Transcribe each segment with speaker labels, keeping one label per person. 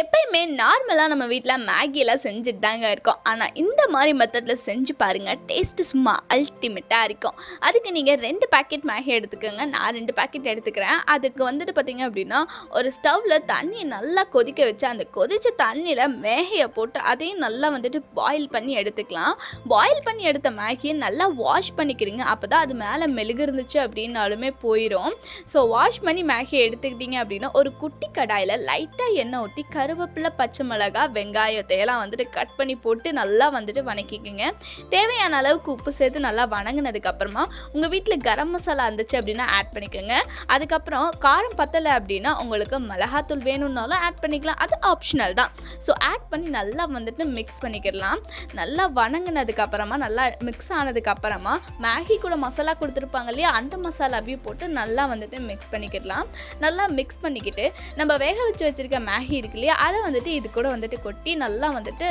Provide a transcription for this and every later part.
Speaker 1: எப்பயுமே நார்மலாக நம்ம வீட்டில் மேகியெல்லாம் செஞ்சுட்டு தாங்க இருக்கோம். ஆனால் இந்த மாதிரி மெத்தடில் செஞ்சு பாருங்கள், டேஸ்ட்டு சும்மா அல்டிமேட்டாக இருக்கும். அதுக்கு நீங்கள் 2 பேக்கெட் மேகி எடுத்துக்கோங்க. நான் 2 பேக்கெட் எடுத்துக்கிறேன். அதுக்கு வந்துட்டு பார்த்திங்க அப்படின்னா, ஒரு ஸ்டவ்வில் தண்ணியை நல்லா கொதிக்க வச்சு அந்த கொதித்த தண்ணியில் மேகியை போட்டு அதையும் நல்லா வந்துட்டு பாயில் பண்ணி எடுத்துக்கலாம். பாயில் பண்ணி எடுத்த மேகியை நல்லா வாஷ் பண்ணிக்கிறீங்க. அப்போ தான் அது மேலே மெழுகு இருந்துச்சு அப்படின்னாலுமே போயிடும். ஸோ வாஷ் பண்ணி மேகியை எடுத்துக்கிட்டிங்க அப்படின்னா, ஒரு குட்டி கடாயில் லைட்டாக எண்ணெய் ஊற்றி கருவேப்பிலை, பச்சை மிளகாய், வெங்காயத்தையெல்லாம் வந்துட்டு கட் பண்ணி போட்டு நல்லா வந்துட்டு வணக்கிக்கோங்க. தேவையான அளவுக்கு உப்பு சேர்த்து நல்லா வணங்கினதுக்கப்புறமா உங்கள் வீட்டில் கரம் மசாலா இருந்துச்சு அப்படின்னா ஆட் பண்ணிக்கோங்க. அதுக்கப்புறம் காரம் பத்தலை அப்படின்னா உங்களுக்கு மிளகாத்தூள் வேணும்னாலும் ஆட் பண்ணிக்கலாம். அது ஆப்ஷனல் தான். ஸோ ஆட் பண்ணி நல்லா வந்துட்டு மிக்ஸ் பண்ணிக்கிடலாம். நல்லா வணங்கினதுக்கப்புறமா நல்லா மிக்ஸ் ஆனதுக்கப்புறமா மேகி கூட மசாலா கொடுத்துருப்பாங்க இல்லையா, அந்த மசாலாவையும் போட்டு நல்லா வந்துட்டு மிக்ஸ் பண்ணிக்கிடலாம். நல்லா மிக்ஸ் பண்ணிக்கிட்டு நம்ம வேக வச்சு வச்சுருக்க மேகி இருக்கு இல்லையா, அதை வந்துட்டு இது கூட வந்துட்டு கொட்டி நல்லா வந்துட்டு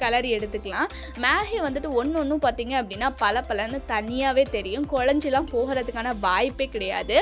Speaker 1: கிளறி எடுத்துக்கலாம். மேகி வந்துட்டு ஒன்று பார்த்தீங்க அப்படின்னா பலன்னு தனியாகவே தெரியும். குழஞ்சிலாம் போகிறதுக்கான வாய்ப்பே கிடையாது.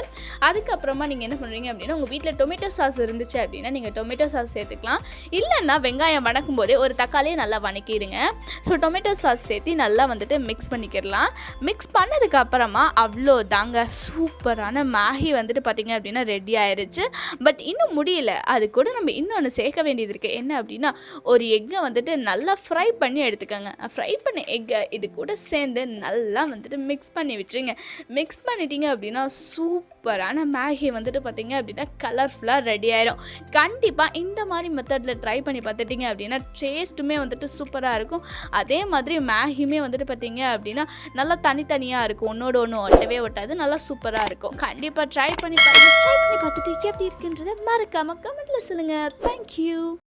Speaker 1: அதுக்கப்புறமா நீங்கள் என்ன பண்ணுறீங்க அப்படின்னா, உங்கள் வீட்டில் டொமேட்டோ சாஸ் இருந்துச்சு அப்படின்னா நீங்கள் டொமேட்டோ சாஸ் சேர்த்துக்கலாம். இல்லைன்னா வெங்காயம் வணக்கும் போதே ஒரு தக்காளியை நல்லா வணக்கிடுங்க. ஸோ டொமேட்டோ சாஸ் சேர்த்து நல்லா வந்துட்டு மிக்ஸ் பண்ணிக்கிடலாம். மிக்ஸ் பண்ணதுக்கப்புறமா அவ்வளோ தாங்க, சூப்பரான மேகி வந்துட்டு பார்த்திங்க அப்படின்னா ரெடி ஆயிடுச்சு. பட் இன்னும் முடியல. அது கூட நம்ம இன்னொன்று சேர்க்க வேண்டியது இருக்குது. என்ன அப்படின்னா, ஒரு எக்கை வந்துட்டு நல்லா ஃப்ரை பண்ணி எடுத்துக்கோங்க. ஃப்ரை பண்ண எக்கை இது கூட சேர்ந்து நல்லா வந்துட்டு மிக்ஸ் பண்ணி விட்டுருங்க. மிக்ஸ் பண்ணிட்டீங்க அப்படின்னா சூப்பரான மேகி வந்துட்டு பார்த்திங்க அப்படின்னா கலர்ஃபுல்லாக ரெடி ஆயிரும். கண்டிப்பாக இந்த மாதிரி மெத்தடில் ட்ரை பண்ணி பார்த்துட்டிங்க அப்படின்னா டேஸ்ட்டுமே வந்துட்டு சூப்பராக இருக்கும். அதே மாதிரி மேகியுமே வந்துட்டு பார்த்திங்க அப்படின்னா நல்லா தனித்தனியாக இருக்கும். ஒன்றோட ஒன்று ஒட்டவே ஒட்டாது. நல்லா சூப்பராக இருக்கும். கண்டிப்பாக ட்ரை பண்ணி பாருங்கள். ட்ரை பண்ணி பார்த்துட்டு எப்படி இருக்குன்றதை மறக்காமல் கமெண்ட்டில் சொல்லுங்கள். தேங்க்யூ.